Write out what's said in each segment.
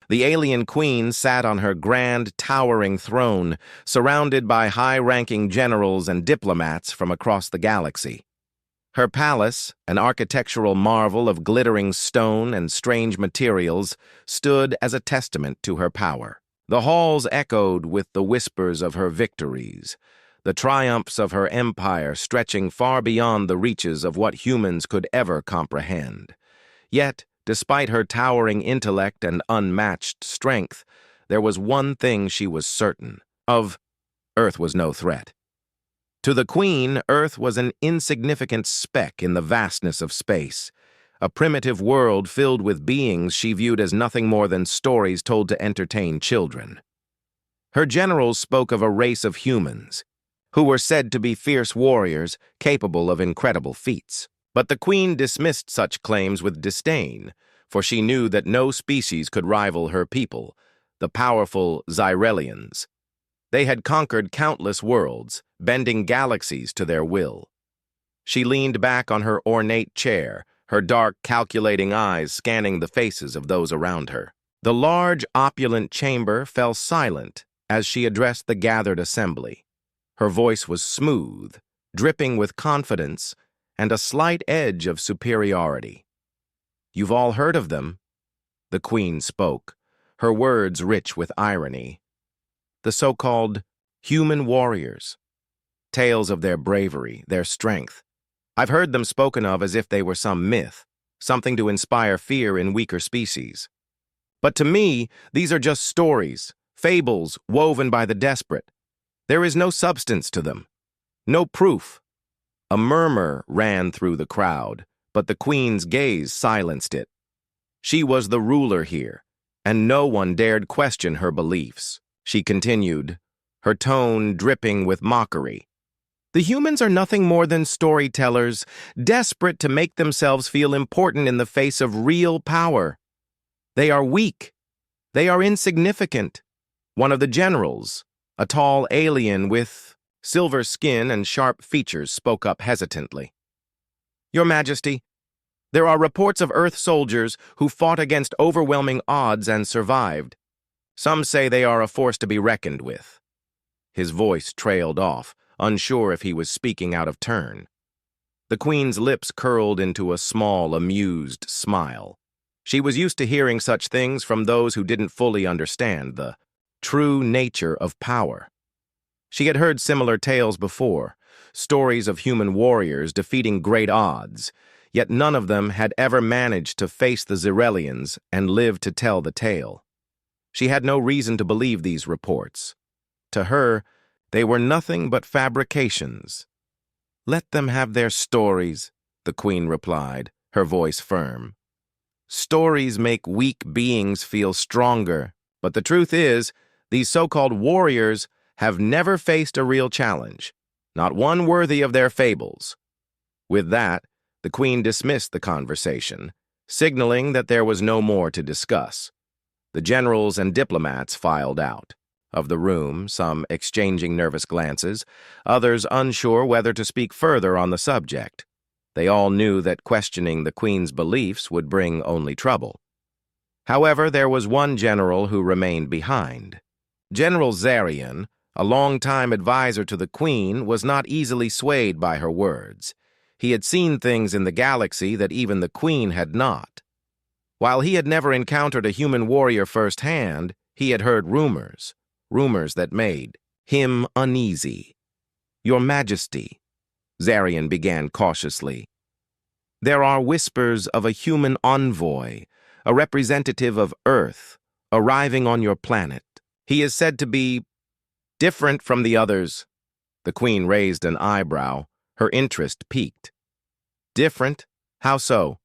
The alien queen sat on her grand, towering throne, surrounded by high-ranking generals and diplomats from across the galaxy. Her palace, an architectural marvel of glittering stone and strange materials, stood as a testament to her power. The halls echoed with the whispers of her victories, the triumphs of her empire stretching far beyond the reaches of what humans could ever comprehend. Yet, despite her towering intellect and unmatched strength, there was one thing she was certain of: Earth was no threat. To the Queen, Earth was an insignificant speck in the vastness of space, a primitive world filled with beings she viewed as nothing more than stories told to entertain children. Her generals spoke of a race of humans, who were said to be fierce warriors capable of incredible feats. But the Queen dismissed such claims with disdain, for she knew that no species could rival her people, the powerful Xyrelians. They had conquered countless worlds, bending galaxies to their will. She leaned back on her ornate chair, her dark, calculating eyes scanning the faces of those around her. The large, opulent chamber fell silent as she addressed the gathered assembly. Her voice was smooth, dripping with confidence, and a slight edge of superiority. "You've all heard of them," the Queen spoke, her words rich with irony. "The so-called human warriors. Tales of their bravery, their strength. I've heard them spoken of as if they were some myth, something to inspire fear in weaker species. But to me, these are just stories, fables woven by the desperate. There is no substance to them, no proof." A murmur ran through the crowd, but the Queen's gaze silenced it. She was the ruler here, and no one dared question her beliefs. She continued, her tone dripping with mockery. "The humans are nothing more than storytellers, desperate to make themselves feel important in the face of real power. They are weak. They are insignificant." One of the generals, a tall alien with silver skin and sharp features, spoke up hesitantly. "Your Majesty, there are reports of Earth soldiers who fought against overwhelming odds and survived. Some say they are a force to be reckoned with." His voice trailed off, unsure if he was speaking out of turn. The Queen's lips curled into a small, amused smile. She was used to hearing such things from those who didn't fully understand the true nature of power. She had heard similar tales before, stories of human warriors defeating great odds, yet none of them had ever managed to face the Xyrelians and live to tell the tale. She had no reason to believe these reports. To her, they were nothing but fabrications. "Let them have their stories," the Queen replied, her voice firm. "Stories make weak beings feel stronger, but the truth is, these so-called warriors have never faced a real challenge, not one worthy of their fables." With that, the Queen dismissed the conversation, signaling that there was no more to discuss. The generals and diplomats filed out of the room, some exchanging nervous glances, others unsure whether to speak further on the subject. They all knew that questioning the Queen's beliefs would bring only trouble. However, there was one general who remained behind. General Zarian, a long-time advisor to the Queen, was not easily swayed by her words. He had seen things in the galaxy that even the Queen had not. While he had never encountered a human warrior firsthand, he had heard rumors that made him uneasy. "Your Majesty," Zarian began cautiously, "there are whispers of a human envoy, a representative of Earth, arriving on your planet. He is said to be different from the others." The Queen raised an eyebrow, her interest piqued. "Different? How so?"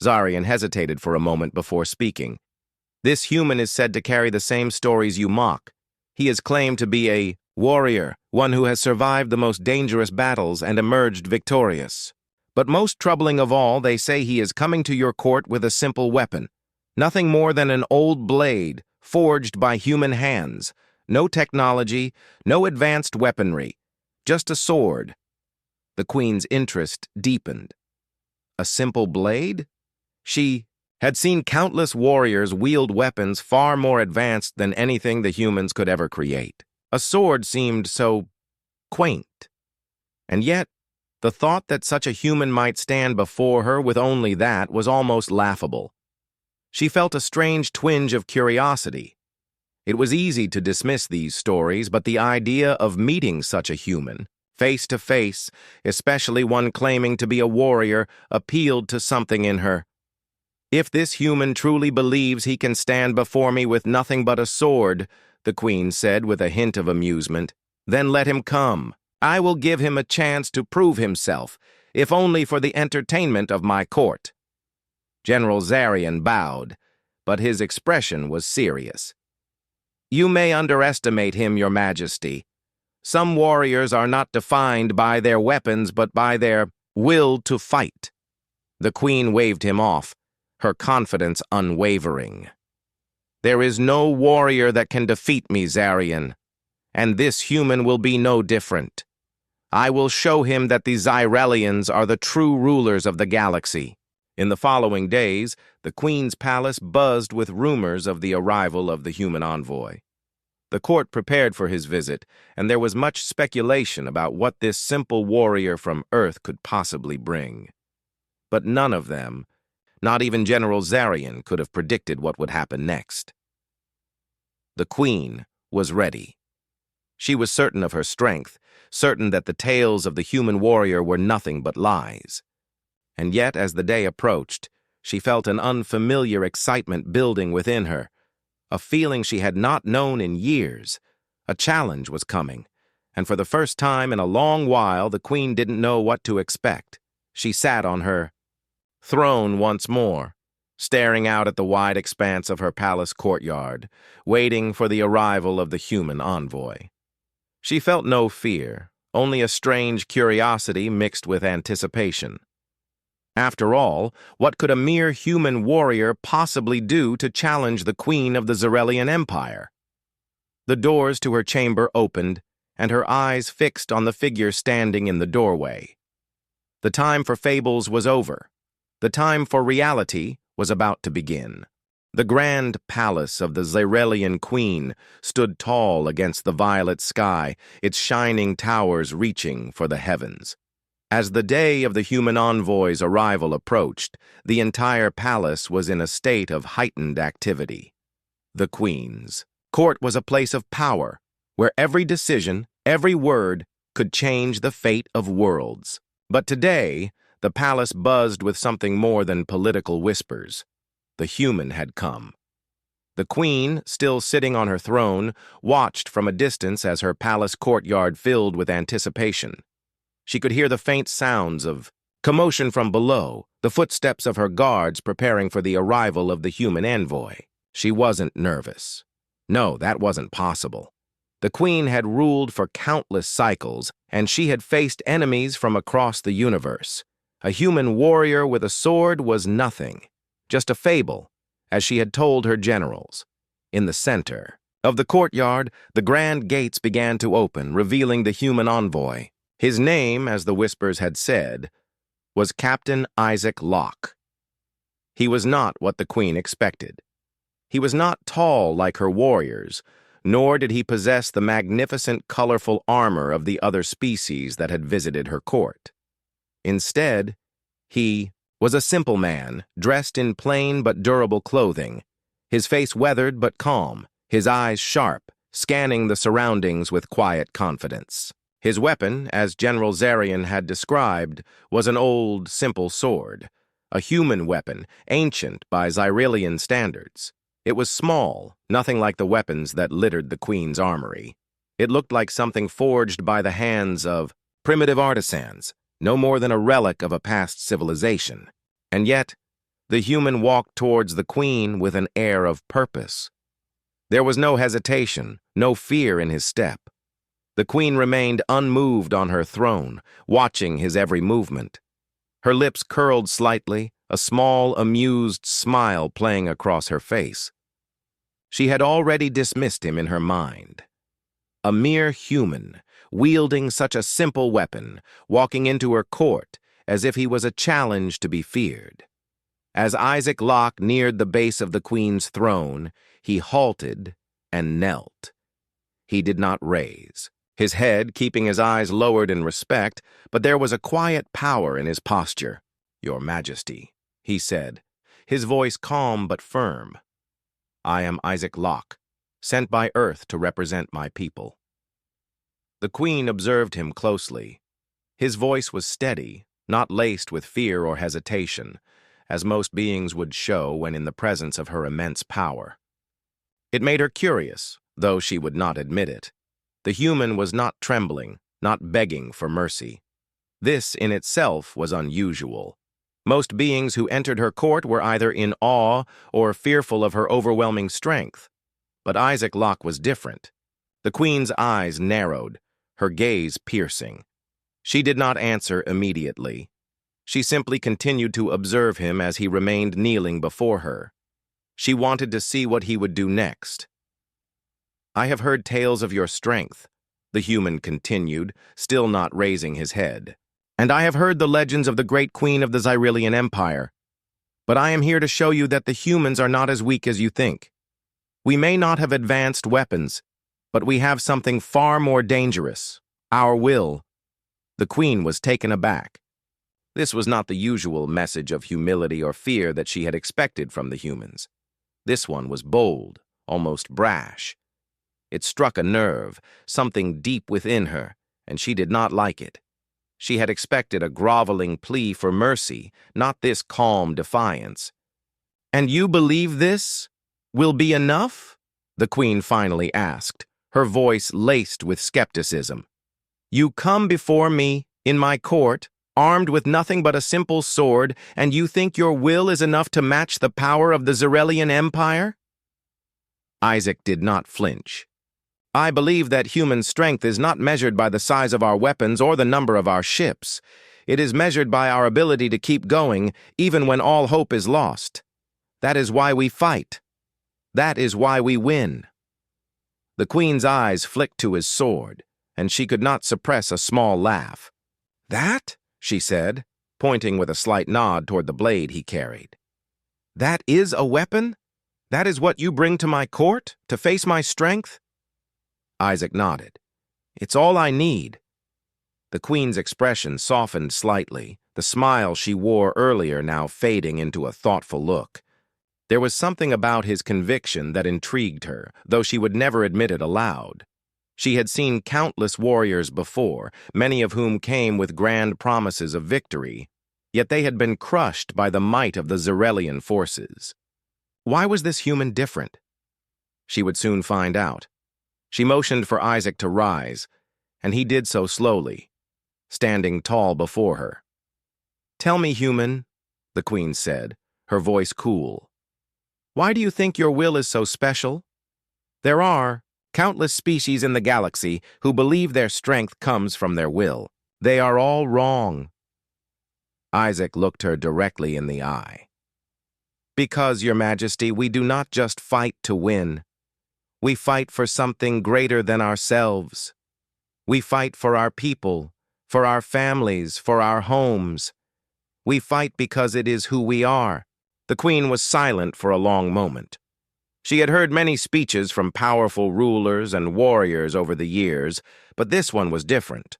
Zarian hesitated for a moment before speaking. "This human is said to carry the same stories you mock. He is claimed to be a warrior, one who has survived the most dangerous battles and emerged victorious. But most troubling of all, they say he is coming to your court with a simple weapon, nothing more than an old blade, forged by human hands. No technology, no advanced weaponry, just a sword." The Queen's interest deepened. "A simple blade?" She had seen countless warriors wield weapons far more advanced than anything the humans could ever create. A sword seemed so quaint. And yet, the thought that such a human might stand before her with only that was almost laughable. She felt a strange twinge of curiosity. It was easy to dismiss these stories, but the idea of meeting such a human, face to face, especially one claiming to be a warrior, appealed to something in her. "If this human truly believes he can stand before me with nothing but a sword," the queen said with a hint of amusement, "then let him come. I will give him a chance to prove himself, if only for the entertainment of my court." General Zarian bowed, but his expression was serious. "You may underestimate him, Your Majesty. Some warriors are not defined by their weapons, but by their will to fight." The queen waved him off, her confidence unwavering. "There is no warrior that can defeat me, Zarian, and this human will be no different. I will show him that the Zyrelians are the true rulers of the galaxy." In the following days, the queen's palace buzzed with rumors of the arrival of the human envoy. The court prepared for his visit, and there was much speculation about what this simple warrior from Earth could possibly bring. But none of them, not even General Zarian, could have predicted what would happen next. The queen was ready. She was certain of her strength, certain that the tales of the human warrior were nothing but lies. And yet, as the day approached, she felt an unfamiliar excitement building within her, a feeling she had not known in years. A challenge was coming, and for the first time in a long while the queen didn't know what to expect. She sat on her throne once more, staring out at the wide expanse of her palace courtyard, waiting for the arrival of the human envoy. She felt no fear, only a strange curiosity mixed with anticipation. After all, what could a mere human warrior possibly do to challenge the queen of the Zyrelian Empire? The doors to her chamber opened, and her eyes fixed on the figure standing in the doorway. The time for fables was over. The time for reality was about to begin. The grand palace of the Zyrelian queen stood tall against the violet sky, its shining towers reaching for the heavens. As the day of the human envoy's arrival approached, the entire palace was in a state of heightened activity. The queen's court was a place of power, where every decision, every word, could change the fate of worlds. But today, the palace buzzed with something more than political whispers. The human had come. The queen, still sitting on her throne, watched from a distance as her palace courtyard filled with anticipation. She could hear the faint sounds of commotion from below, the footsteps of her guards preparing for the arrival of the human envoy. She wasn't nervous. No, that wasn't possible. The queen had ruled for countless cycles, and she had faced enemies from across the universe. A human warrior with a sword was nothing, just a fable, as she had told her generals. In the center of the courtyard, the grand gates began to open, revealing the human envoy. His name, as the whispers had said, was Captain Isaac Locke. He was not what the queen expected. He was not tall like her warriors, nor did he possess the magnificent, colorful armor of the other species that had visited her court. Instead, he was a simple man, dressed in plain but durable clothing, his face weathered but calm, his eyes sharp, scanning the surroundings with quiet confidence. His weapon, as General Zarian had described, was an old, simple sword, a human weapon, ancient by Zyrelian standards. It was small, nothing like the weapons that littered the queen's armory. It looked like something forged by the hands of primitive artisans, no more than a relic of a past civilization. And yet, the human walked towards the queen with an air of purpose. There was no hesitation, no fear in his step. The queen remained unmoved on her throne, watching his every movement. Her lips curled slightly, a small, amused smile playing across her face. She had already dismissed him in her mind. A mere human, wielding such a simple weapon, walking into her court as if he was a challenge to be feared. As Isaac Locke neared the base of the Queen's throne, he halted and knelt. He did not raise, his head keeping his eyes lowered in respect, but there was a quiet power in his posture. "Your Majesty," he said, his voice calm but firm. "I am Isaac Locke, sent by Earth to represent my people." The Queen observed him closely. His voice was steady, not laced with fear or hesitation, as most beings would show when in the presence of her immense power. It made her curious, though she would not admit it. The human was not trembling, not begging for mercy. This in itself was unusual. Most beings who entered her court were either in awe or fearful of her overwhelming strength. But Isaac Locke was different. The Queen's eyes narrowed, her gaze piercing. She did not answer immediately. She simply continued to observe him as he remained kneeling before her. She wanted to see what he would do next. "I have heard tales of your strength," the human continued, still not raising his head. "And I have heard the legends of the great queen of the Xyrillian Empire. But I am here to show you that the humans are not as weak as you think. We may not have advanced weapons, but we have something far more dangerous: our will." The Queen was taken aback. This was not the usual message of humility or fear that she had expected from the humans. This one was bold, almost brash. It struck a nerve, something deep within her, and she did not like it. She had expected a groveling plea for mercy, not this calm defiance. "And you believe this will be enough?" the Queen finally asked, her voice laced with skepticism. "You come before me, in my court, armed with nothing but a simple sword, and you think your will is enough to match the power of the Xyrillian Empire?" Isaac did not flinch. "I believe that human strength is not measured by the size of our weapons or the number of our ships. It is measured by our ability to keep going, even when all hope is lost. That is why we fight. That is why we win." The Queen's eyes flicked to his sword, and she could not suppress a small laugh. "That?" she said, pointing with a slight nod toward the blade he carried. "That is a weapon? That is what you bring to my court, to face my strength?" Isaac nodded. "It's all I need." The Queen's expression softened slightly, the smile she wore earlier now fading into a thoughtful look. There was something about his conviction that intrigued her, though she would never admit it aloud. She had seen countless warriors before, many of whom came with grand promises of victory, yet they had been crushed by the might of the Xyrillian forces. Why was this human different? She would soon find out. She motioned for Isaac to rise, and he did so slowly, standing tall before her. "Tell me, human," the Queen said, her voice cool. "Why do you think your will is so special? There are countless species in the galaxy who believe their strength comes from their will. They are all wrong." Isaac looked her directly in the eye. "Because, Your Majesty, we do not just fight to win. We fight for something greater than ourselves. We fight for our people, for our families, for our homes. We fight because it is who we are." The Queen was silent for a long moment. She had heard many speeches from powerful rulers and warriors over the years, but this one was different.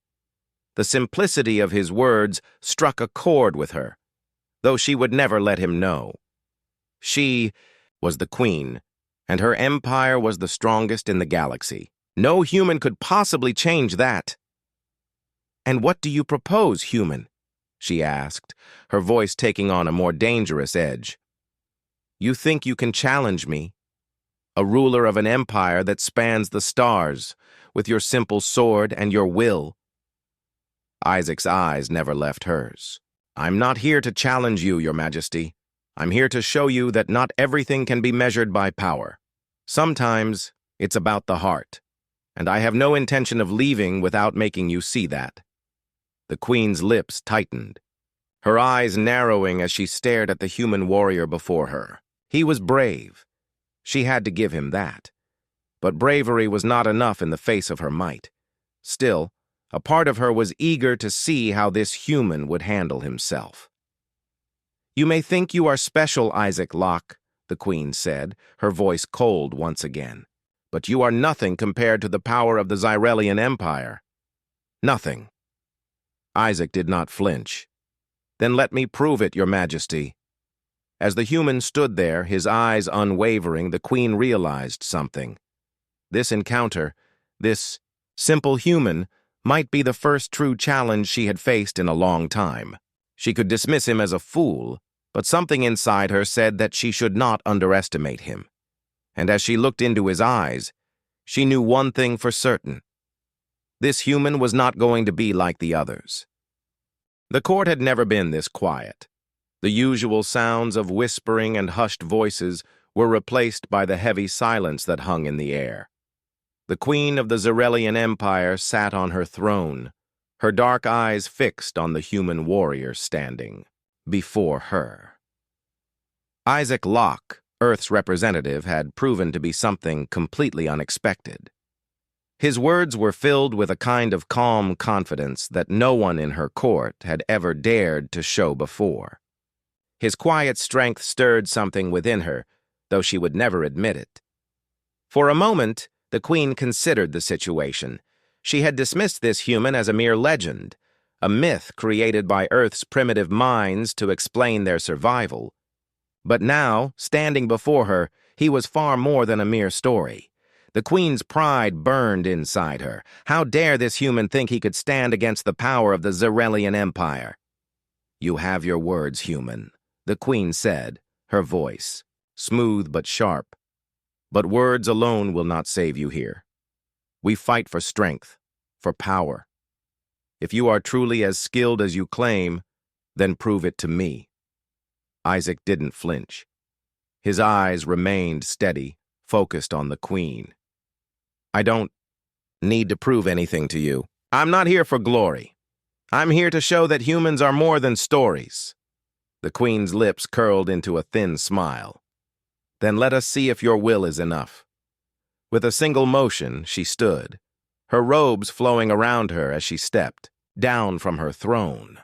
The simplicity of his words struck a chord with her, though she would never let him know. She was the Queen, and her empire was the strongest in the galaxy. No human could possibly change that. "And what do you propose, human?" she asked, her voice taking on a more dangerous edge. "You think you can challenge me? A ruler of an empire that spans the stars, with your simple sword and your will?" Isaac's eyes never left hers. "I'm not here to challenge you, Your Majesty. I'm here to show you that not everything can be measured by power. Sometimes it's about the heart, and I have no intention of leaving without making you see that." The Queen's lips tightened, her eyes narrowing as she stared at the human warrior before her. He was brave. She had to give him that. But bravery was not enough in the face of her might. Still, a part of her was eager to see how this human would handle himself. "You may think you are special, Isaac Locke," the queen said, her voice cold once again. "But you are nothing compared to the power of the Zyrelian Empire. Nothing." Isaac did not flinch. "Then let me prove it, Your Majesty." As the human stood there, his eyes unwavering, the queen realized something. This encounter, this simple human, might be the first true challenge she had faced in a long time. She could dismiss him as a fool, but something inside her said that she should not underestimate him. And as she looked into his eyes, she knew one thing for certain. This human was not going to be like the others. The court had never been this quiet. The usual sounds of whispering and hushed voices were replaced by the heavy silence that hung in the air. The queen of the Zyrelian Empire sat on her throne, her dark eyes fixed on the human warrior standing before her. Isaac Locke, Earth's representative, had proven to be something completely unexpected. His words were filled with a kind of calm confidence that no one in her court had ever dared to show before. His quiet strength stirred something within her, though she would never admit it. For a moment, the queen considered the situation. She had dismissed this human as a mere legend, a myth created by Earth's primitive minds to explain their survival. But now, standing before her, he was far more than a mere story. The queen's pride burned inside her. How dare this human think he could stand against the power of the Zyrelian Empire? "You have your words, human," the queen said, her voice smooth but sharp. "But words alone will not save you here. We fight for strength, for power. If you are truly as skilled as you claim, then prove it to me." Isaac didn't flinch. His eyes remained steady, focused on the queen. "I don't need to prove anything to you. I'm not here for glory. I'm here to show that humans are more than stories." The queen's lips curled into a thin smile. "Then let us see if your will is enough." With a single motion, she stood, her robes flowing around her as she stepped down from her throne.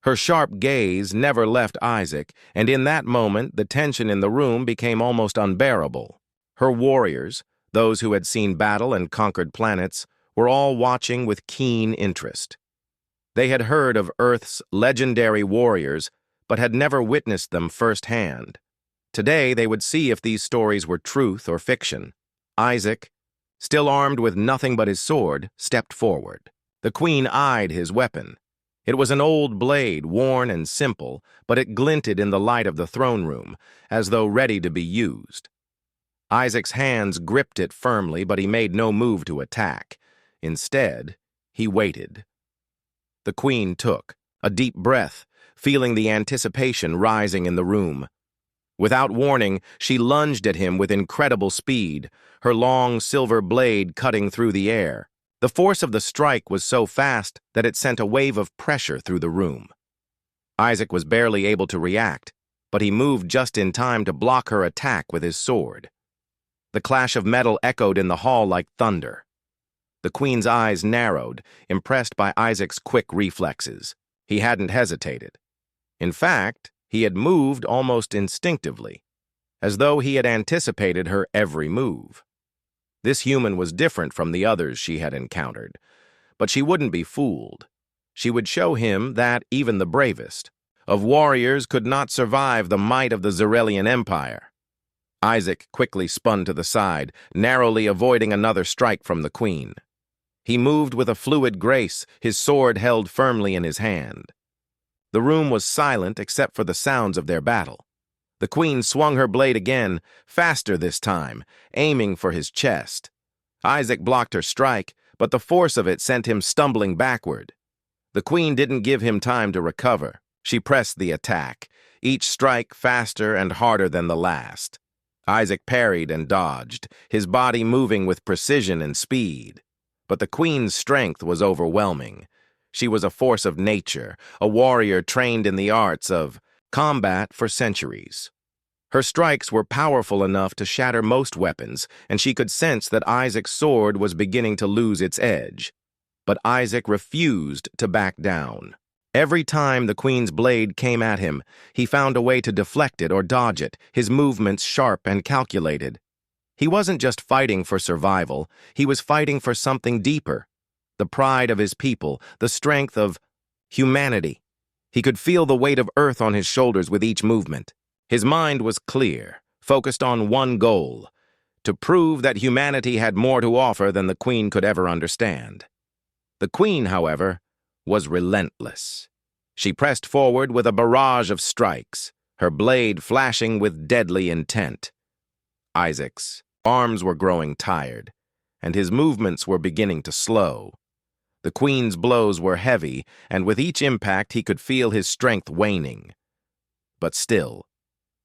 Her sharp gaze never left Isaac, and in that moment, the tension in the room became almost unbearable. Her warriors, those who had seen battle and conquered planets, were all watching with keen interest. They had heard of Earth's legendary warriors, but had never witnessed them firsthand. Today, they would see if these stories were truth or fiction. Isaac, still armed with nothing but his sword, stepped forward. The queen eyed his weapon. It was an old blade, worn and simple, but it glinted in the light of the throne room, as though ready to be used. Isaac's hands gripped it firmly, but he made no move to attack. Instead, he waited. The queen took a deep breath, feeling the anticipation rising in the room. Without warning, she lunged at him with incredible speed, her long silver blade cutting through the air. The force of the strike was so fast that it sent a wave of pressure through the room. Isaac was barely able to react, but he moved just in time to block her attack with his sword. The clash of metal echoed in the hall like thunder. The queen's eyes narrowed, impressed by Isaac's quick reflexes. He hadn't hesitated. In fact, he had moved almost instinctively, as though he had anticipated her every move. This human was different from the others she had encountered, but she wouldn't be fooled. She would show him that even the bravest of warriors could not survive the might of the Zyrelian Empire. Isaac quickly spun to the side, narrowly avoiding another strike from the queen. He moved with a fluid grace, his sword held firmly in his hand. The room was silent except for the sounds of their battle. The queen swung her blade again, faster this time, aiming for his chest. Isaac blocked her strike, but the force of it sent him stumbling backward. The queen didn't give him time to recover. She pressed the attack, each strike faster and harder than the last. Isaac parried and dodged, his body moving with precision and speed. But the queen's strength was overwhelming. She was a force of nature, a warrior trained in the arts of combat for centuries. Her strikes were powerful enough to shatter most weapons, and she could sense that Isaac's sword was beginning to lose its edge. But Isaac refused to back down. Every time the queen's blade came at him, he found a way to deflect it or dodge it, his movements sharp and calculated. He wasn't just fighting for survival, he was fighting for something deeper. The pride of his people, the strength of humanity. He could feel the weight of earth on his shoulders with each movement. His mind was clear, focused on one goal: to prove that humanity had more to offer than the queen could ever understand. The queen, however, was relentless. She pressed forward with a barrage of strikes, her blade flashing with deadly intent. Isaac's arms were growing tired, and his movements were beginning to slow. The queen's blows were heavy, and with each impact he could feel his strength waning. But still,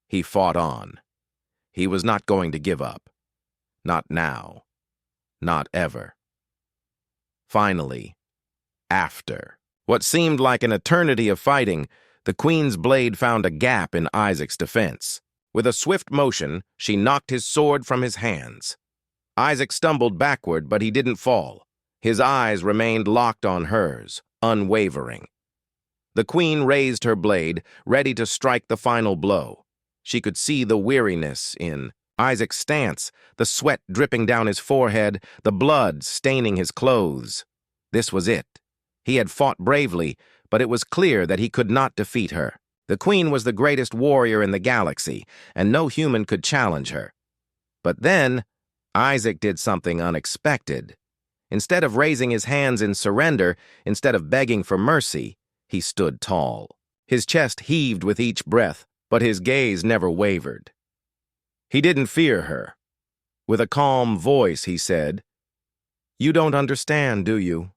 he fought on. He was not going to give up. Not now. Not ever. Finally, after what seemed like an eternity of fighting, the queen's blade found a gap in Isaac's defense. With a swift motion, she knocked his sword from his hands. Isaac stumbled backward, but he didn't fall. His eyes remained locked on hers, unwavering. The queen raised her blade, ready to strike the final blow. She could see the weariness in Isaac's stance, the sweat dripping down his forehead, the blood staining his clothes. This was it. He had fought bravely, but it was clear that he could not defeat her. The queen was the greatest warrior in the galaxy, and no human could challenge her. But then, Isaac did something unexpected. Instead of raising his hands in surrender, instead of begging for mercy, he stood tall. His chest heaved with each breath, but his gaze never wavered. He didn't fear her. With a calm voice, he said, "You don't understand, do you?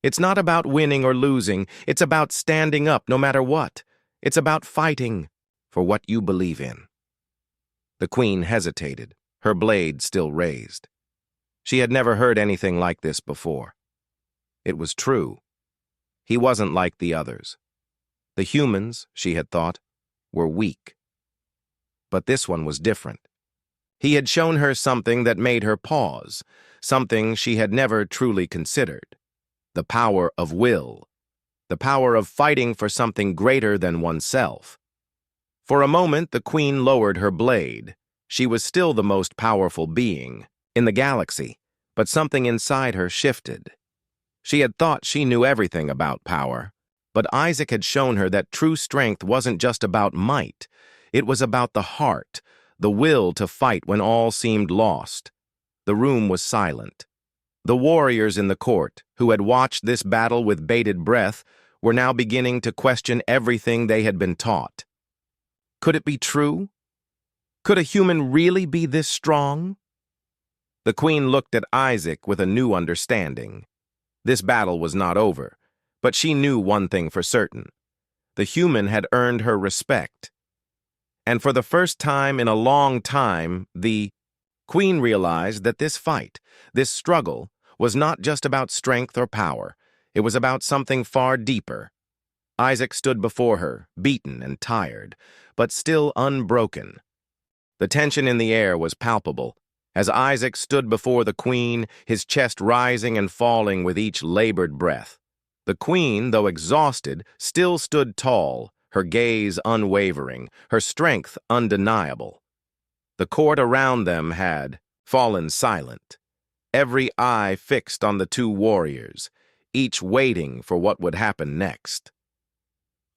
It's not about winning or losing. It's about standing up no matter what. It's about fighting for what you believe in." The queen hesitated, her blade still raised. She had never heard anything like this before. It was true. He wasn't like the others. The humans, she had thought, were weak. But this one was different. He had shown her something that made her pause, something she had never truly considered. The power of will. The power of fighting for something greater than oneself. For a moment, the queen lowered her blade. She was still the most powerful being in the galaxy, but something inside her shifted. She had thought she knew everything about power, but Isaac had shown her that true strength wasn't just about might. It was about the heart, the will to fight when all seemed lost. The room was silent. The warriors in the court, who had watched this battle with bated breath, were now beginning to question everything they had been taught. Could it be true? Could a human really be this strong? The queen looked at Isaac with a new understanding. This battle was not over, but she knew one thing for certain. The human had earned her respect. And for the first time in a long time, the queen realized that this fight, this struggle, was not just about strength or power. It was about something far deeper. Isaac stood before her, beaten and tired, but still unbroken. The tension in the air was palpable. As Isaac stood before the queen, his chest rising and falling with each labored breath. The queen, though exhausted, still stood tall, her gaze unwavering, her strength undeniable. The court around them had fallen silent, every eye fixed on the two warriors, each waiting for what would happen next.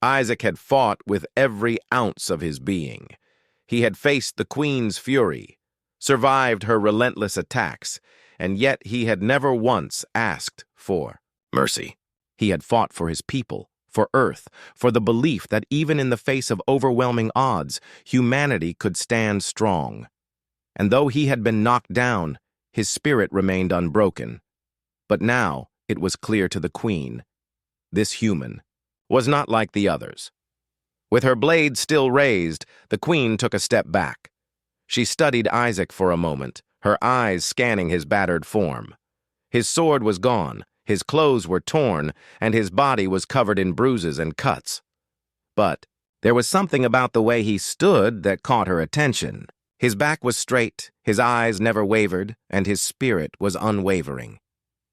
Isaac had fought with every ounce of his being. He had faced the queen's fury, survived her relentless attacks, and yet he had never once asked for mercy. He had fought for his people, for Earth, for the belief that even in the face of overwhelming odds, humanity could stand strong. And though he had been knocked down, his spirit remained unbroken. But now it was clear to the queen. This human was not like the others. With her blade still raised, the queen took a step back. She studied Isaac for a moment, her eyes scanning his battered form. His sword was gone, his clothes were torn, and his body was covered in bruises and cuts. But there was something about the way he stood that caught her attention. His back was straight, his eyes never wavered, and his spirit was unwavering.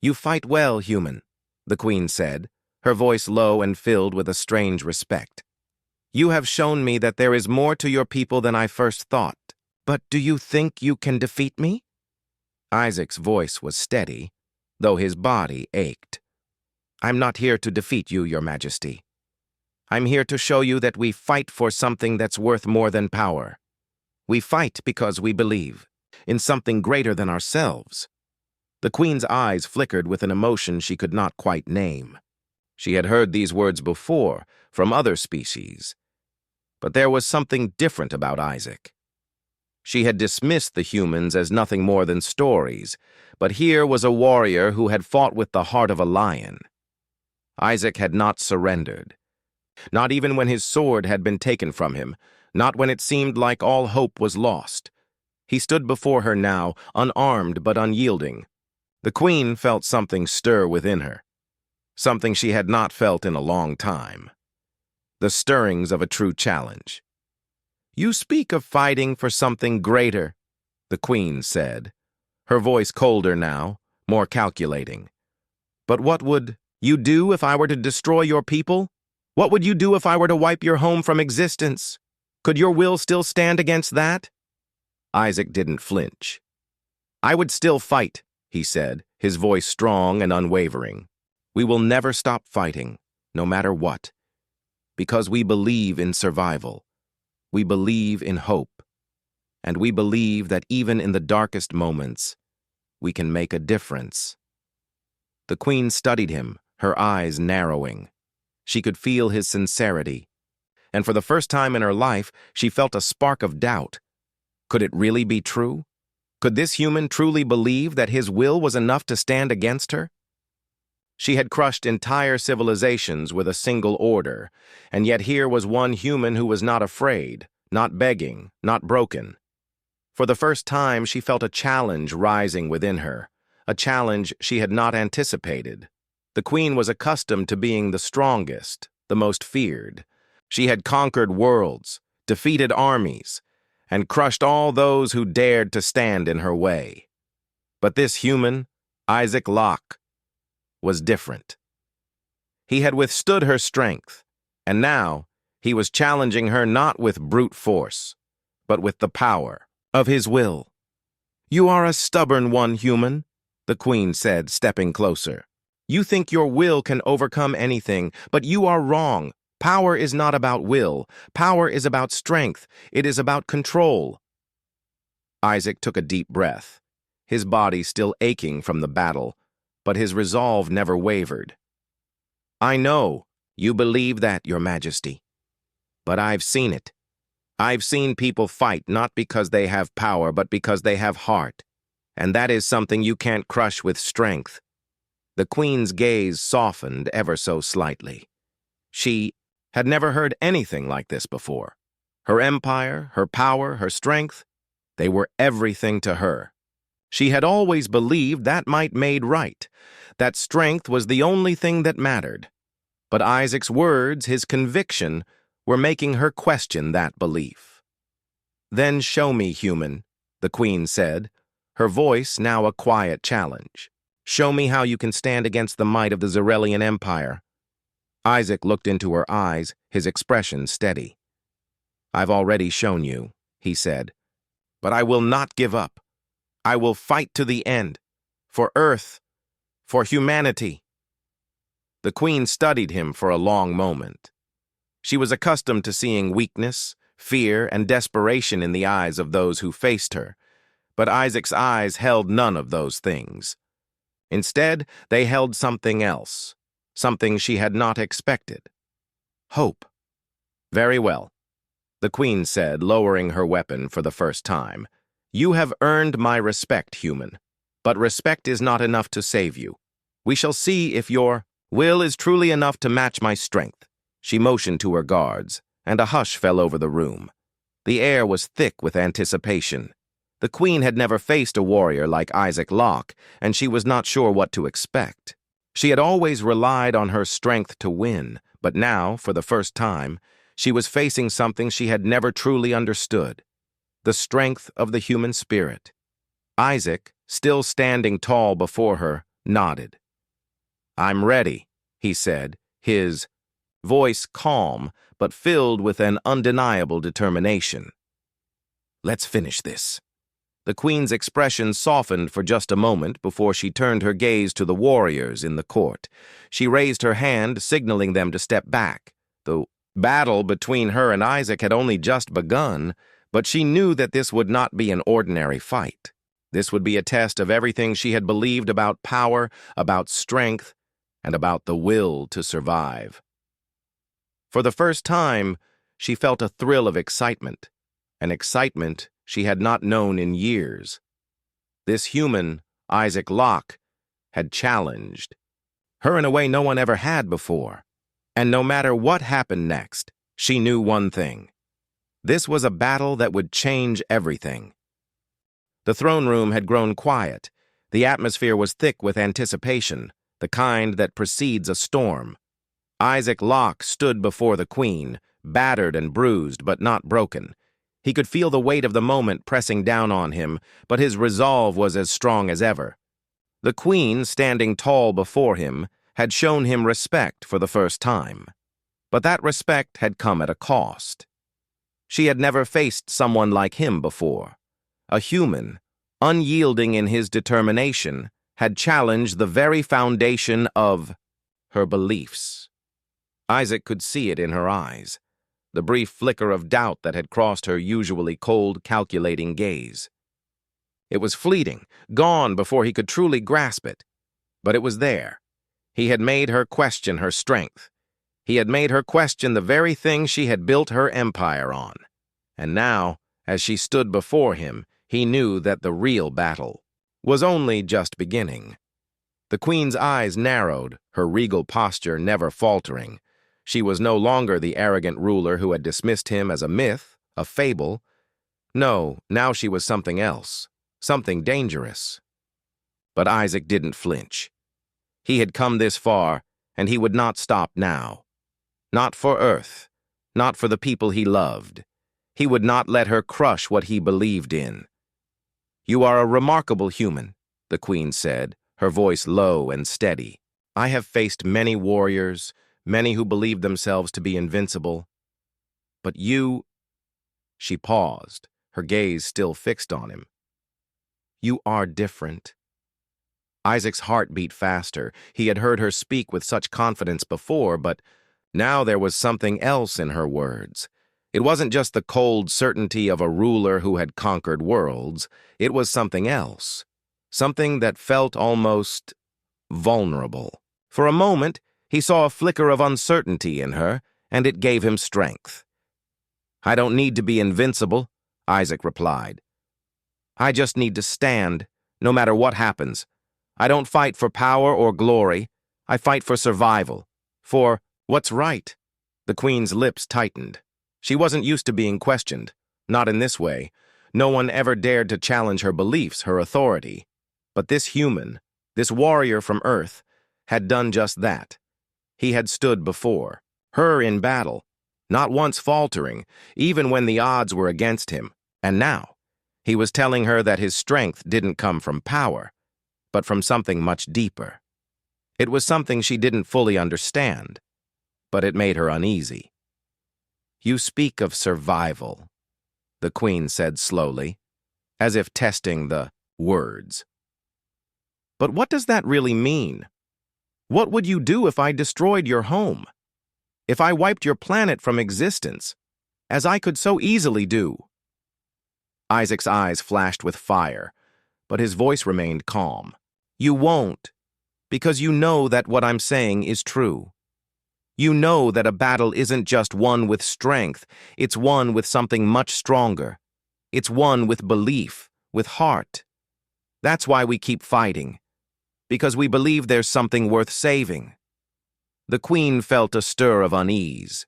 "You fight well, human," the queen said, her voice low and filled with a strange respect. "You have shown me that there is more to your people than I first thought. But do you think you can defeat me?" Isaac's voice was steady, though his body ached. "I'm not here to defeat you, Your Majesty. I'm here to show you that we fight for something that's worth more than power. We fight because we believe in something greater than ourselves." The Queen's eyes flickered with an emotion she could not quite name. She had heard these words before, from other species. But there was something different about Isaac. She had dismissed the humans as nothing more than stories, but here was a warrior who had fought with the heart of a lion. Isaac had not surrendered. Not even when his sword had been taken from him, not when it seemed like all hope was lost. He stood before her now, unarmed but unyielding. The Queen felt something stir within her, something she had not felt in a long time. The stirrings of a true challenge. "You speak of fighting for something greater," the Queen said, her voice colder now, more calculating. "But what would you do if I were to destroy your people? What would you do if I were to wipe your home from existence? Could your will still stand against that?" Isaac didn't flinch. "I would still fight," he said, his voice strong and unwavering. "We will never stop fighting, no matter what, because we believe in survival. We believe in hope, and we believe that even in the darkest moments, we can make a difference." The Queen studied him, her eyes narrowing. She could feel his sincerity, and for the first time in her life, she felt a spark of doubt. Could it really be true? Could this human truly believe that his will was enough to stand against her? She had crushed entire civilizations with a single order, and yet here was one human who was not afraid, not begging, not broken. For the first time, she felt a challenge rising within her, a challenge she had not anticipated. The Queen was accustomed to being the strongest, the most feared. She had conquered worlds, defeated armies, and crushed all those who dared to stand in her way. But this human, Isaac Locke, was different. He had withstood her strength, and now he was challenging her not with brute force, but with the power of his will. "You are a stubborn one, human," the Queen said, stepping closer. "You think your will can overcome anything, but you are wrong. Power is not about will. Power is about strength. It is about control." Isaac took a deep breath, his body still aching from the battle, but his resolve never wavered. "I know you believe that, Your Majesty, but I've seen it. I've seen people fight not because they have power, but because they have heart, and that is something you can't crush with strength." The Queen's gaze softened ever so slightly. She had never heard anything like this before. Her empire, her power, her strength, they were everything to her. She had always believed that might made right, that strength was the only thing that mattered. But Isaac's words, his conviction, were making her question that belief. "Then show me, human," the Queen said, her voice now a quiet challenge. "Show me how you can stand against the might of the Zarelian Empire." Isaac looked into her eyes, his expression steady. "I've already shown you," he said, "but I will not give up. I will fight to the end, for Earth, for humanity." The Queen studied him for a long moment. She was accustomed to seeing weakness, fear, and desperation in the eyes of those who faced her, but Isaac's eyes held none of those things. Instead, they held something else, something she had not expected. Hope. "Very well," the Queen said, lowering her weapon for the first time. "You have earned my respect, human, but respect is not enough to save you. We shall see if your will is truly enough to match my strength." She motioned to her guards, and a hush fell over the room. The air was thick with anticipation. The Queen had never faced a warrior like Isaac Locke, and she was not sure what to expect. She had always relied on her strength to win, but now, for the first time, she was facing something she had never truly understood: the strength of the human spirit. Isaac, still standing tall before her, nodded. "I'm ready," he said, his voice calm but filled with an undeniable determination. "Let's finish this." The queen's expression softened for just a moment before she turned her gaze to the warriors in the court. She raised her hand, signaling them to step back. The battle between her and Isaac had only just begun, but she knew that this would not be an ordinary fight. This would be a test of everything she had believed about power, about strength, and about the will to survive. For the first time, she felt a thrill of excitement, an excitement she had not known in years. This human, Isaac Locke, had challenged her in a way no one ever had before. And no matter what happened next, she knew one thing. This was a battle that would change everything. The throne room had grown quiet. The atmosphere was thick with anticipation, the kind that precedes a storm. Isaac Locke stood before the queen, battered and bruised but not broken. He could feel the weight of the moment pressing down on him, but his resolve was as strong as ever. The queen, standing tall before him, had shown him respect for the first time. But that respect had come at a cost. She had never faced someone like him before. A human, unyielding in his determination, had challenged the very foundation of her beliefs. Isaac could see it in her eyes, the brief flicker of doubt that had crossed her usually cold, calculating gaze. It was fleeting, gone before he could truly grasp it. But it was there. He had made her question her strength. He had made her question the very thing she had built her empire on. And now, as she stood before him, he knew that the real battle was only just beginning. The queen's eyes narrowed, her regal posture never faltering. She was no longer the arrogant ruler who had dismissed him as a myth, a fable. No, now she was something else, something dangerous. But Isaac didn't flinch. He had come this far, and he would not stop now. Not for Earth, not for the people he loved. He would not let her crush what he believed in. "You are a remarkable human," the queen said, her voice low and steady. "I have faced many warriors, many who believed themselves to be invincible. But you—" She paused, her gaze still fixed on him. "You are different." Isaac's heart beat faster. He had heard her speak with such confidence before, but now there was something else in her words. It wasn't just the cold certainty of a ruler who had conquered worlds. It was something else, something that felt almost vulnerable. For a moment, he saw a flicker of uncertainty in her, and it gave him strength. "I don't need to be invincible," Isaac replied. "I just need to stand, no matter what happens. I don't fight for power or glory. I fight for survival, for what's right." The queen's lips tightened. She wasn't used to being questioned, not in this way. No one ever dared to challenge her beliefs, her authority. But this human, this warrior from Earth, had done just that. He had stood before her in battle, not once faltering, even when the odds were against him. And now, he was telling her that his strength didn't come from power, but from something much deeper. It was something she didn't fully understand, but it made her uneasy. "You speak of survival," the queen said slowly, as if testing the words. "But what does that really mean? What would you do if I destroyed your home? If I wiped your planet from existence, as I could so easily do?" Isaac's eyes flashed with fire, but his voice remained calm. "You won't, because you know that what I'm saying is true. You know that a battle isn't just one with strength, it's one with something much stronger. It's one with belief, with heart. That's why we keep fighting, because we believe there's something worth saving." The queen felt a stir of unease.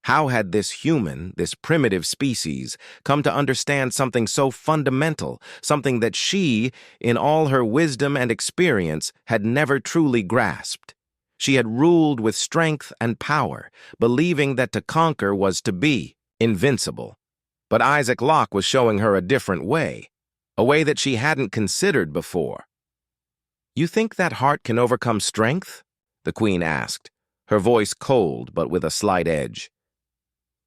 How had this human, this primitive species, come to understand something so fundamental, something that she, in all her wisdom and experience, had never truly grasped? She had ruled with strength and power, believing that to conquer was to be invincible. But Isaac Locke was showing her a different way, a way that she hadn't considered before. "You think that heart can overcome strength?" the queen asked, her voice cold but with a slight edge.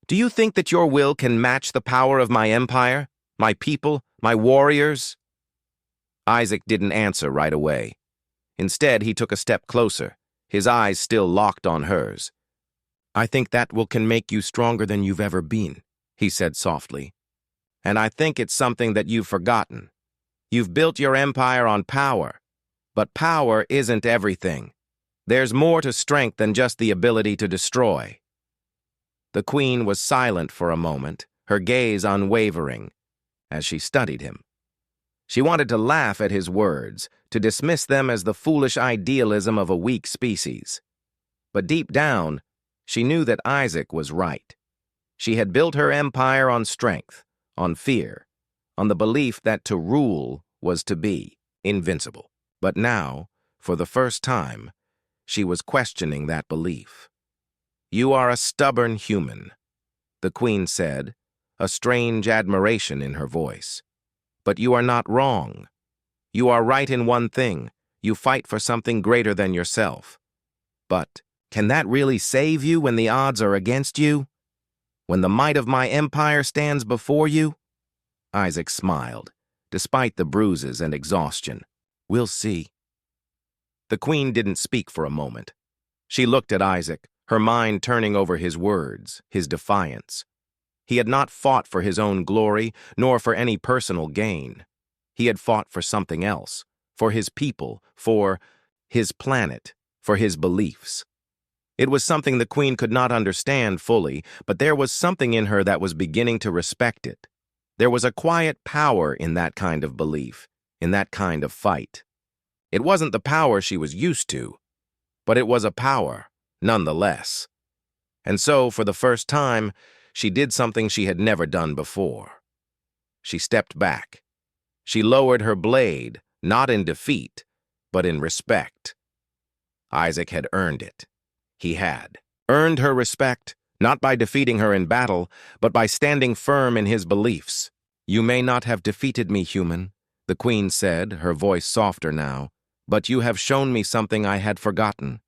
"Do you think that your will can match the power of my empire, my people, my warriors?" Isaac didn't answer right away. Instead, he took a step closer, his eyes still locked on hers. "I think that will can make you stronger than you've ever been," he said softly. "And I think it's something that you've forgotten. You've built your empire on power, but power isn't everything. There's more to strength than just the ability to destroy." The queen was silent for a moment, her gaze unwavering, as she studied him. She wanted to laugh at his words, to dismiss them as the foolish idealism of a weak species. But deep down, she knew that Isaac was right. She had built her empire on strength, on fear, on the belief that to rule was to be invincible. But now, for the first time, she was questioning that belief. "You are a stubborn human," the queen said, a strange admiration in her voice. "But you are not wrong. You are right in one thing. You fight for something greater than yourself. But can that really save you when the odds are against you? When the might of my empire stands before you?" Isaac smiled, despite the bruises and exhaustion. "We'll see." The queen didn't speak for a moment. She looked at Isaac, her mind turning over his words, his defiance. He had not fought for his own glory, nor for any personal gain. He had fought for something else, for his people, for his planet, for his beliefs. It was something the queen could not understand fully, but there was something in her that was beginning to respect it. There was a quiet power in that kind of belief, in that kind of fight. It wasn't the power she was used to, but it was a power, nonetheless. And so, for the first time, she did something she had never done before. She stepped back. She lowered her blade, not in defeat, but in respect. Isaac had earned it. He had earned her respect, not by defeating her in battle, but by standing firm in his beliefs. "You may not have defeated me, human," the queen said, her voice softer now, "but you have shown me something I had forgotten.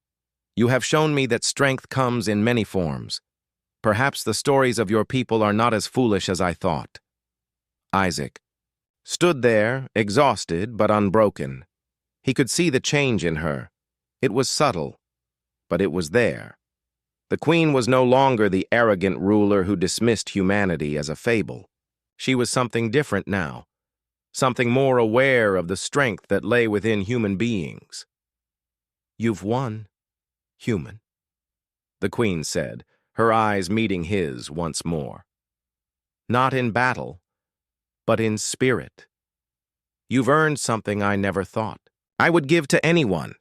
You have shown me that strength comes in many forms. Perhaps the stories of your people are not as foolish as I thought." Isaac stood there, exhausted but unbroken. He could see the change in her. It was subtle, but it was there. The queen was no longer the arrogant ruler who dismissed humanity as a fable. She was something different now, something more aware of the strength that lay within human beings. "You've won, human," the queen said, her eyes meeting his once more. "Not in battle, but in spirit. You've earned something I never thought I would give to anyone."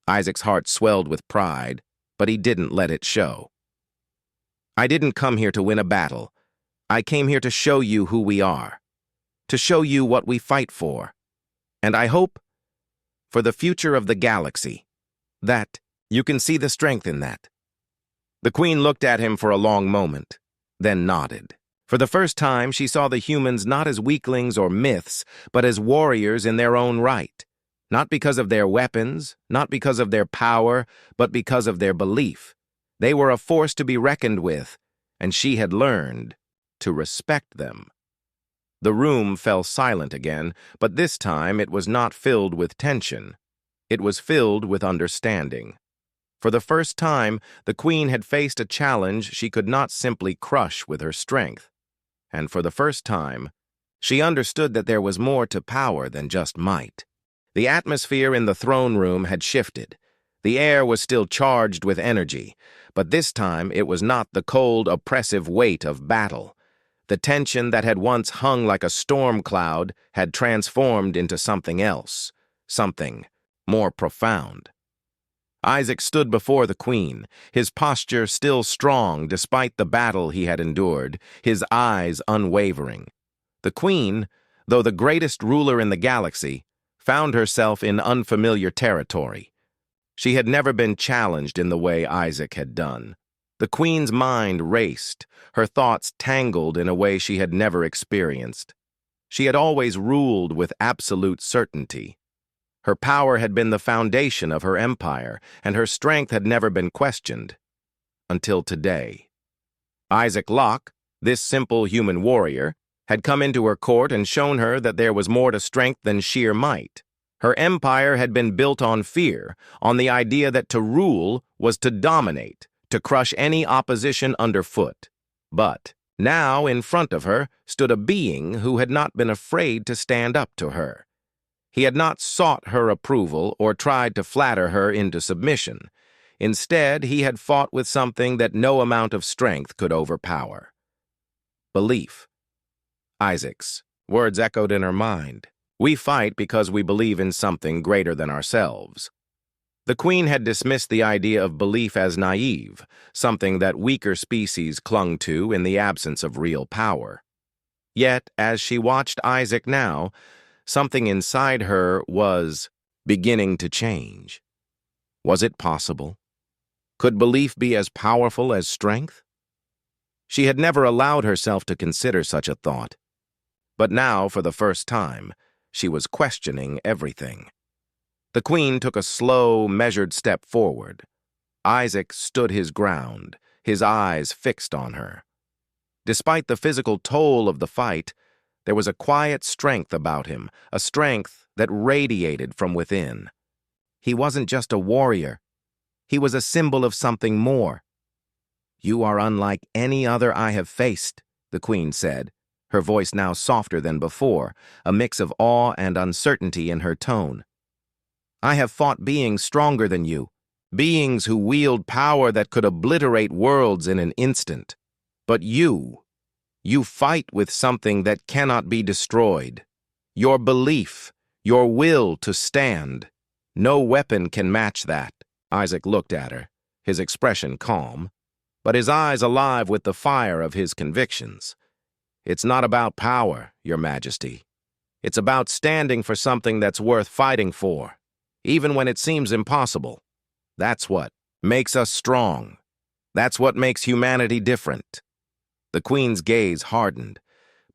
Isaac's heart swelled with pride, but he didn't let it show. "I didn't come here to win a battle. I came here to show you who we are, to show you what we fight for. And I hope, for the future of the galaxy, that you can see the strength in that." The queen looked at him for a long moment, then nodded. For the first time, she saw the humans not as weaklings or myths, but as warriors in their own right. Not because of their weapons, not because of their power, but because of their belief. They were a force to be reckoned with, and she had learned to respect them. The room fell silent again, but this time it was not filled with tension. It was filled with understanding. For the first time, the queen had faced a challenge she could not simply crush with her strength. And for the first time, she understood that there was more to power than just might. The atmosphere in the throne room had shifted. The air was still charged with energy, but this time it was not the cold, oppressive weight of battle. The tension that had once hung like a storm cloud had transformed into something else, something more profound. Isaac stood before the queen, his posture still strong despite the battle he had endured, his eyes unwavering. The queen, though the greatest ruler in the galaxy, found herself in unfamiliar territory. She had never been challenged in the way Isaac had done. The queen's mind raced, her thoughts tangled in a way she had never experienced. She had always ruled with absolute certainty. Her power had been the foundation of her empire, and her strength had never been questioned. Until today. Isaac Locke, this simple human warrior, had come into her court and shown her that there was more to strength than sheer might. Her empire had been built on fear, on the idea that to rule was to dominate, to crush any opposition underfoot. But now, in front of her, stood a being who had not been afraid to stand up to her. He had not sought her approval or tried to flatter her into submission. Instead, he had fought with something that no amount of strength could overpower. Belief. Isaac's words echoed in her mind. We fight because we believe in something greater than ourselves. The Queen had dismissed the idea of belief as naive, something that weaker species clung to in the absence of real power. Yet, as she watched Isaac now, something inside her was beginning to change. Was it possible? Could belief be as powerful as strength? She had never allowed herself to consider such a thought. But now, for the first time, she was questioning everything. The Queen took a slow, measured step forward. Isaac stood his ground, his eyes fixed on her. Despite the physical toll of the fight, there was a quiet strength about him, a strength that radiated from within. He wasn't just a warrior. He was a symbol of something more. "You are unlike any other I have faced," the Queen said, her voice now softer than before, a mix of awe and uncertainty in her tone. "I have fought beings stronger than you, beings who wield power that could obliterate worlds in an instant. But you fight with something that cannot be destroyed. Your belief, your will to stand. No weapon can match that." Isaac looked at her, his expression calm, but his eyes alive with the fire of his convictions. "It's not about power, Your Majesty. It's about standing for something that's worth fighting for, even when it seems impossible. That's what makes us strong. That's what makes humanity different." The Queen's gaze hardened,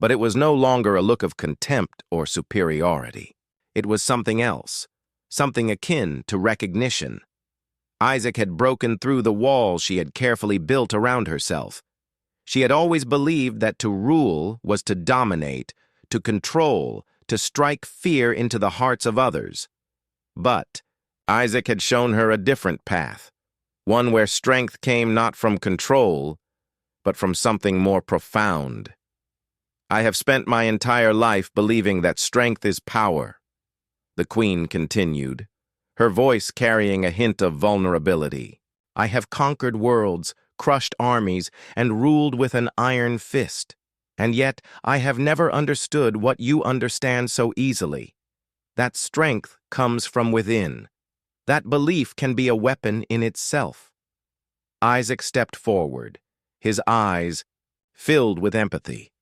but it was no longer a look of contempt or superiority. It was something else, something akin to recognition. Isaac had broken through the walls she had carefully built around herself. She had always believed that to rule was to dominate, to control, to strike fear into the hearts of others. But Isaac had shown her a different path, one where strength came not from control, but from something more profound. "I have spent my entire life believing that strength is power," the Queen continued, her voice carrying a hint of vulnerability. "I have conquered worlds, crushed armies, and ruled with an iron fist. And yet I have never understood what you understand so easily. That strength comes from within. That belief can be a weapon in itself." Isaac stepped forward, his eyes filled with empathy.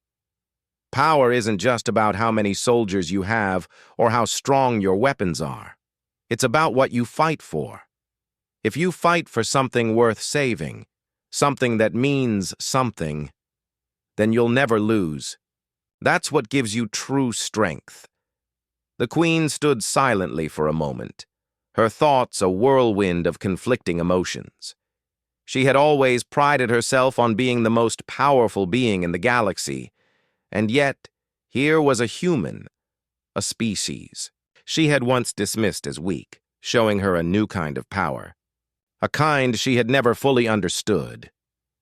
"Power isn't just about how many soldiers you have or how strong your weapons are. It's about what you fight for. If you fight for something worth saving, something that means something, then you'll never lose. That's what gives you true strength." The Queen stood silently for a moment, her thoughts a whirlwind of conflicting emotions. She had always prided herself on being the most powerful being in the galaxy, and yet here was a human, a species she had once dismissed as weak, showing her a new kind of power, a kind she had never fully understood.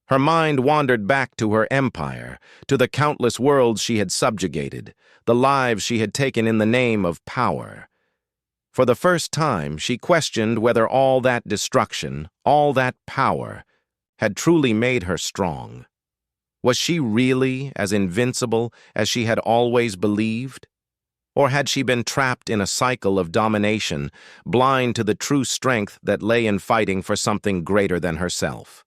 Her mind wandered back to her empire, to the countless worlds she had subjugated, the lives she had taken in the name of power. For the first time, she questioned whether all that destruction, all that power, had truly made her strong. Was she really as invincible as she had always believed? Or had she been trapped in a cycle of domination, blind to the true strength that lay in fighting for something greater than herself?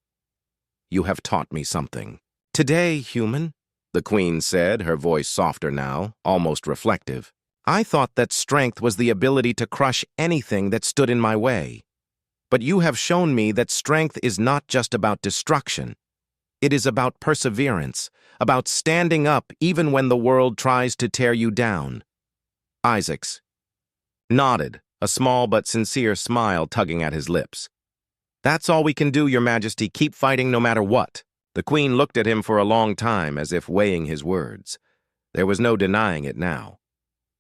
"You have taught me something. Today, human," the Queen said, her voice softer now, almost reflective. "I thought that strength was the ability to crush anything that stood in my way. But you have shown me that strength is not just about destruction. It is about perseverance, about standing up even when the world tries to tear you down." Isaac nodded, a small but sincere smile tugging at his lips. "That's all we can do, Your Majesty. Keep fighting no matter what." The queen looked at him for a long time as if weighing his words. There was no denying it now.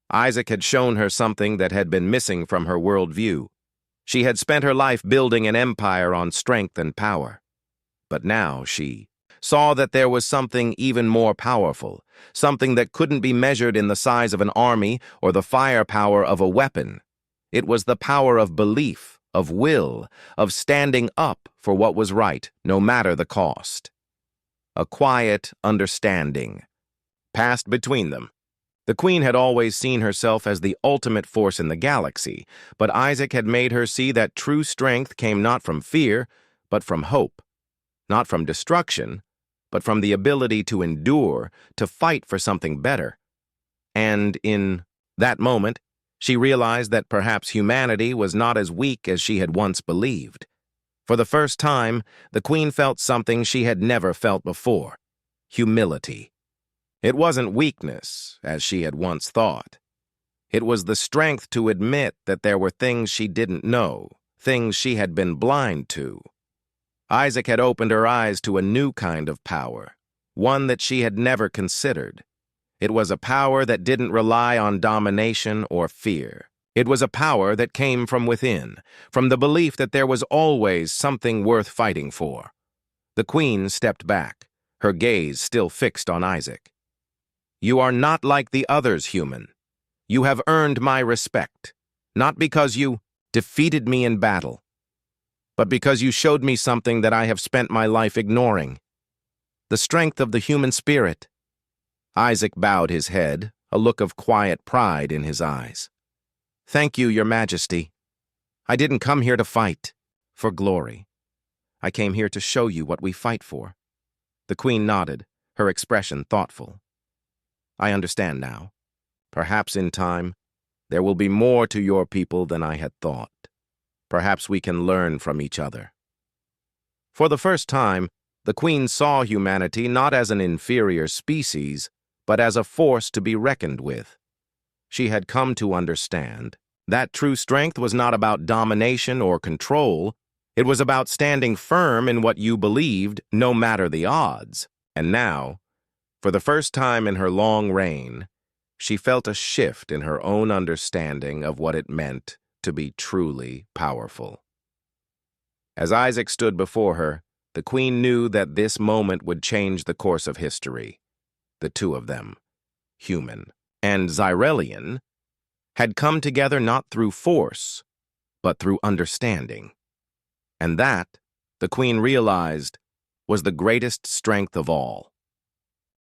Isaac had shown her something that had been missing from her worldview. She had spent her life building an empire on strength and power. But now she saw that there was something even more powerful, something that couldn't be measured in the size of an army or the firepower of a weapon. It was the power of belief, of will, of standing up for what was right, no matter the cost. A quiet understanding passed between them. The queen had always seen herself as the ultimate force in the galaxy, but Isaac had made her see that true strength came not from fear, but from hope. Not from destruction, but from the ability to endure, to fight for something better. And in that moment, she realized that perhaps humanity was not as weak as she had once believed. For the first time, the queen felt something she had never felt before: humility. It wasn't weakness, as she had once thought. It was the strength to admit that there were things she didn't know, things she had been blind to. Isaac had opened her eyes to a new kind of power, one that she had never considered. It was a power that didn't rely on domination or fear. It was a power that came from within, from the belief that there was always something worth fighting for. The queen stepped back, her gaze still fixed on Isaac. "You are not like the others, human. You have earned my respect, not because you defeated me in battle, but because you showed me something that I have spent my life ignoring: the strength of the human spirit." Isaac bowed his head, a look of quiet pride in his eyes. "Thank you, Your Majesty. I didn't come here to fight for glory. I came here to show you what we fight for." The queen nodded, her expression thoughtful. "I understand now. Perhaps in time, there will be more to your people than I had thought. Perhaps we can learn from each other." For the first time, the queen saw humanity not as an inferior species, but as a force to be reckoned with. She had come to understand that true strength was not about domination or control. It was about standing firm in what you believed, no matter the odds. And now, for the first time in her long reign, she felt a shift in her own understanding of what it meant to be truly powerful. As Isaac stood before her, the queen knew that this moment would change the course of history. The two of them, human and Xyrelian, had come together not through force, but through understanding. And that, the queen realized, was the greatest strength of all.